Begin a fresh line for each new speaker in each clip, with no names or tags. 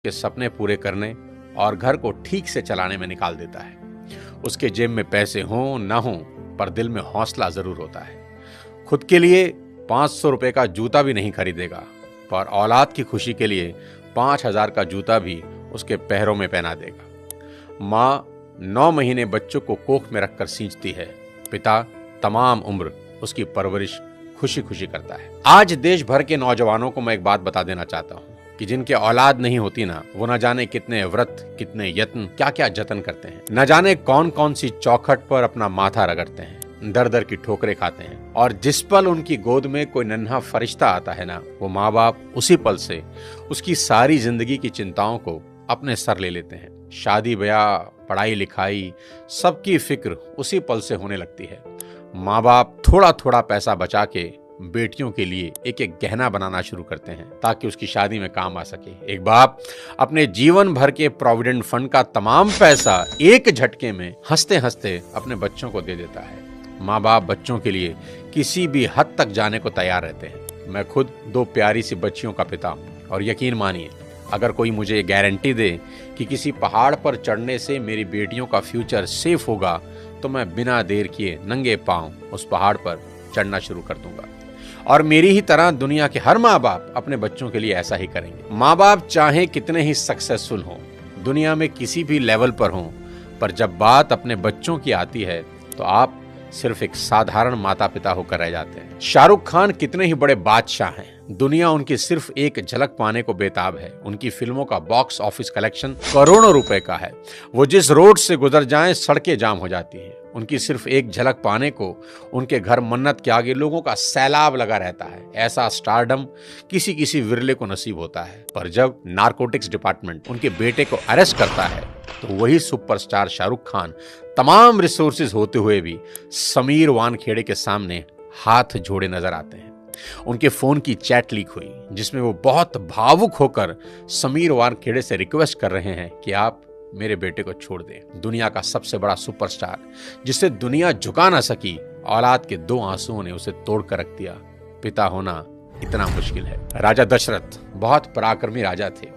के सपने पूरे करने और घर को ठीक से चलाने में निकाल देता है। उसके जेब में पैसे हों ना हों, पर दिल में हौसला जरूर होता है। खुद के लिए 500 रुपए का जूता भी नहीं खरीदेगा, पर औलाद की खुशी के लिए 5000 का जूता भी उसके पैरों में पहना देगा। माँ 9 महीने बच्चों को कोख में रखकर सींचती है, पिता तमाम उम्र उसकी परवरिश खुशी खुशी करता है। आज देश भर के नौजवानों को मैं एक बात बता देना चाहता हूँ कि जिनके औलाद नहीं होती ना, वो न जाने कितने व्रत, कितने यत्न, क्या क्या जतन करते हैं। न जाने कौन कौन सी चौखट पर अपना माथा रगड़ते हैं, दर दर की ठोकरें खाते हैं, और जिस पल उनकी गोद में कोई नन्हा फरिश्ता आता है ना, वो माँ बाप उसी पल से उसकी सारी जिंदगी की चिंताओं को अपने सर ले लेते हैं। शादी ब्याह, पढ़ाई लिखाई, सबकी फिक्र उसी पल से होने लगती है। माँ बाप थोड़ा थोड़ा पैसा बचा के बेटियों के लिए एक एक गहना बनाना शुरू करते हैं ताकि उसकी शादी में काम आ सके। एक बाप अपने जीवन भर के प्रोविडेंट फंड का तमाम पैसा एक झटके में हंसते हंसते अपने बच्चों को दे देता है। माँ बाप बच्चों के लिए किसी भी हद तक जाने को तैयार रहते हैं। मैं खुद 2 प्यारी सी बच्चियों का पिता हूँ, और यकीन मानिए, अगर कोई मुझे गारंटी दे कि किसी पहाड़ पर चढ़ने से मेरी बेटियों का फ्यूचर सेफ होगा, तो मैं बिना देर किए नंगे पांव उस पहाड़ पर चढ़ना शुरू कर दूंगा। और मेरी ही तरह दुनिया के हर माँ बाप अपने बच्चों के लिए ऐसा ही करेंगे। माँ बाप चाहे कितने ही सक्सेसफुल हों, दुनिया में किसी भी लेवल पर हों, पर जब बात अपने बच्चों की आती है तो आप सिर्फ एक साधारण माता पिता होकर रह जाते हैं। शाहरुख खान कितने ही बड़े बादशाह हैं, दुनिया उनकी सिर्फ एक झलक पाने को बेताब है। उनकी फिल्मों का बॉक्स ऑफिस कलेक्शन करोड़ों रुपए का है। वो जिस रोड से गुजर जाएं सड़कें जाम हो जाती हैं। उनकी सिर्फ एक झलक पाने को उनके घर मन्नत के आगे लोगों का सैलाब लगा रहता है। ऐसा स्टारडम किसी किसी विरले को नसीब होता है, पर जब नारकोटिक्स डिपार्टमेंट उनके बेटे को अरेस्ट करता है तो वही सुपरस्टार शाहरुख खान तमाम रिसोर्सेज होते हुए भी समीर वानखेड़े के सामने हाथ जोड़े नजर आते हैं। उनके फोन की चैट लीक हुई जिसमें वो बहुत भावुक होकर समीर वानखेड़े से रिक्वेस्ट कर रहे हैं कि आप मेरे बेटे को छोड़ दें। दुनिया का सबसे बड़ा सुपरस्टार, जिसे दुनिया झुका ना सकी, औलाद के 2 आंसुओं ने उसे तोड़ कर रख दिया। पिता होना इतना मुश्किल है। राजा दशरथ बहुत पराक्रमी राजा थे।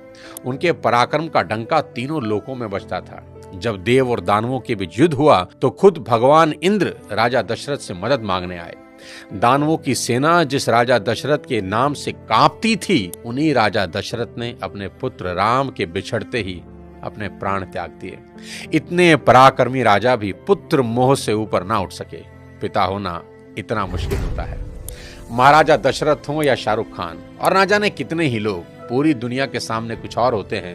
उनके पराक्रम का डंका तीनों लोकों में बजता था। जब देव और दानवों के बीच युद्ध हुआ तो खुद भगवान इंद्र राजा दशरथ से मदद मांगने आए। दानवों की सेना जिस राजा दशरथ के नाम से कांपती थी, उन्हीं राजा दशरथ ने अपने पुत्र राम के बिछड़ते ही अपने प्राण त्याग दिए। इतने पराक्रमी राजा भी पुत्र मोह से ऊपर ना उठ सके। पिता होना इतना मुश्किल होता है। महाराजा दशरथ हो या शाहरुख खान और ना जाने कितने ही लोग, पूरी दुनिया के सामने कुछ और होते हैं